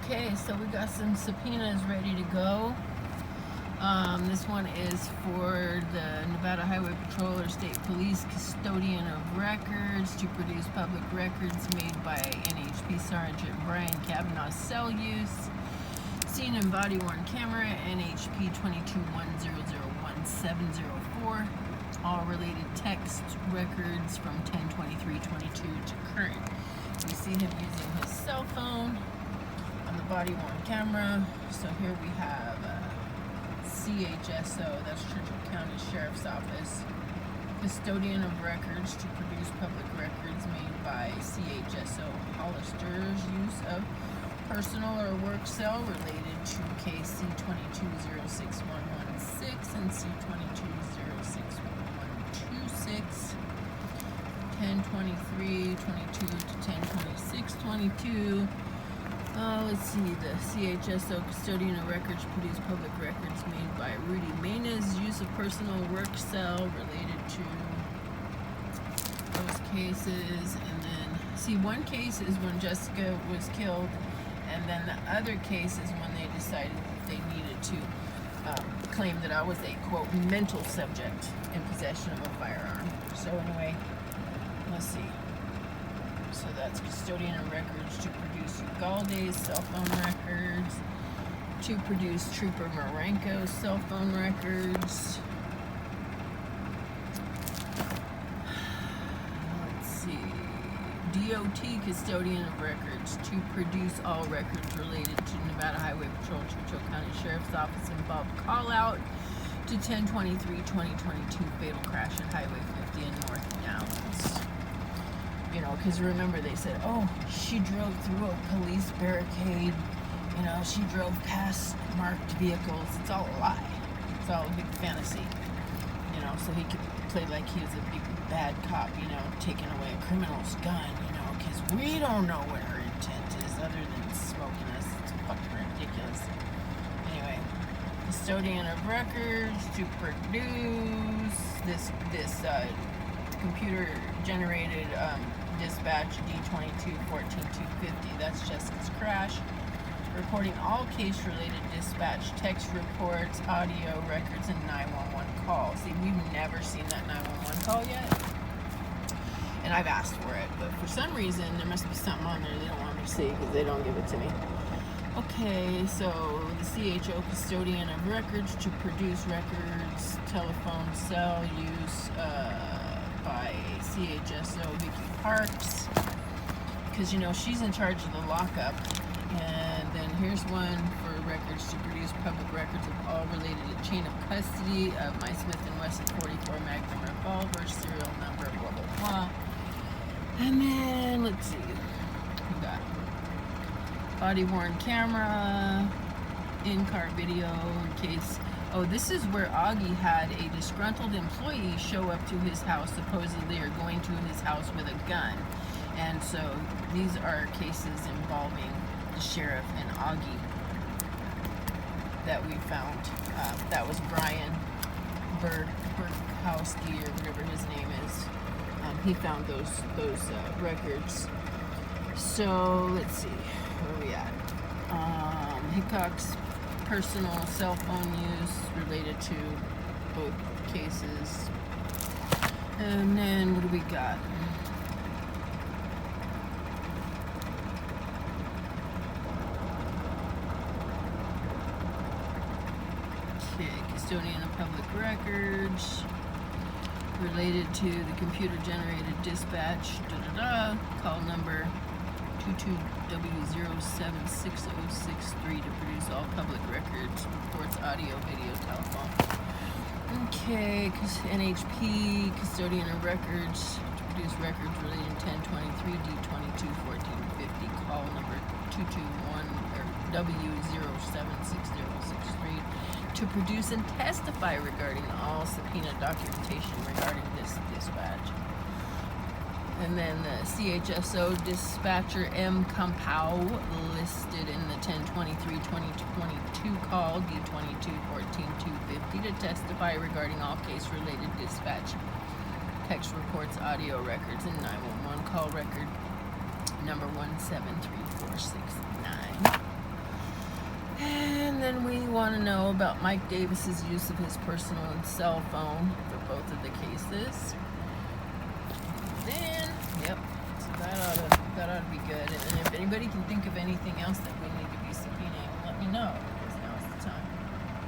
Okay, so we got some subpoenas ready to go. This one is for the Nevada Highway Patrol or State Police custodian of records to produce public records made by NHP Sergeant Brian Kavanaugh's cell use. Seen in body-worn camera, NHP 2210011704. All related text records from 10/23/22 to current. We see him using his cell phone on the body-worn camera. So here we have CHSO, that's Churchill County Sheriff's Office, custodian of records to produce public records made by CHSO Hollister's use of personal or work cell related to case C22061116 and C22061126, 10/23/22 to 10/26/22. Let's see, the CHSO custodian of records produced public records made by Rudy Mena's use of personal work cell related to those cases. And then, see, one case is when Jessica was killed, and then the other case is when they decided that they needed to claim that I was a, quote, mental subject in possession of a firearm. So anyway, let's see. So that's custodian of records to produce Ugalde's cell phone records, to produce Trooper Marenko's cell phone records. Let's see. DOT custodian of records to produce all records related to Nevada Highway Patrol, Churchill County Sheriff's Office involved call out to 10/23/2022 fatal crash at Highway 50 in North Downs. You know, because remember they said, oh, she drove through a police barricade, you know, she drove past marked vehicles. It's all a lie. It's all a big fantasy, you know, so he could play like he was a big bad cop, you know, taking away a criminal's gun, you know, because we don't know what her intent is other than smoking us. It's fucking ridiculous. Anyway, custodian of records to produce this computer generated dispatch D22-14250. That's Jessica's crash. Recording all case-related dispatch, text reports, audio records, and 911 calls. See, we've never seen that 911 call yet, and I've asked for it, but for some reason there must be something on there they don't want me to see because they don't give it to me. Okay, so the CHO custodian of records to produce records, telephone cell use by CHSO Vicky Parks, because, you know, she's in charge of the lockup. And then here's one for records to produce public records of all related to chain of custody of my Smith & Wesson 44 Magnum revolver, serial number, blah, blah, blah. And then, let's see, we got body-worn camera, in-car video in case. Oh, this is where Augie had a disgruntled employee show up to his house, supposedly, or going to his house with a gun. And so these are cases involving the sheriff and Augie that we found. That was Brian Burkowski, or whatever his name is. He found those records. So let's see, where are we at? Hickok's personal cell phone use related to both cases. And then what do we got? Okay, custodian of public records related to the computer generated dispatch, call number 22W076063 to produce all public records, reports, audio, video, telephone. Okay, NHP custodian of records to produce records relating 10/23/D22-1450, call number 221W076063 to produce and testify regarding all subpoena documentation regarding this dispatch. And then the CHSO dispatcher M. Compow listed in the 10/23/2022 call D22-14-250 to testify regarding all case-related dispatch, text reports, audio records, and 911 call record number 173469. want to know about Mike Davis's use of his personal and cell phone for both of the cases. Then, yep, so that ought to be good. And if anybody can think of anything else that we need to be subpoenaing, let me know, because now's the time.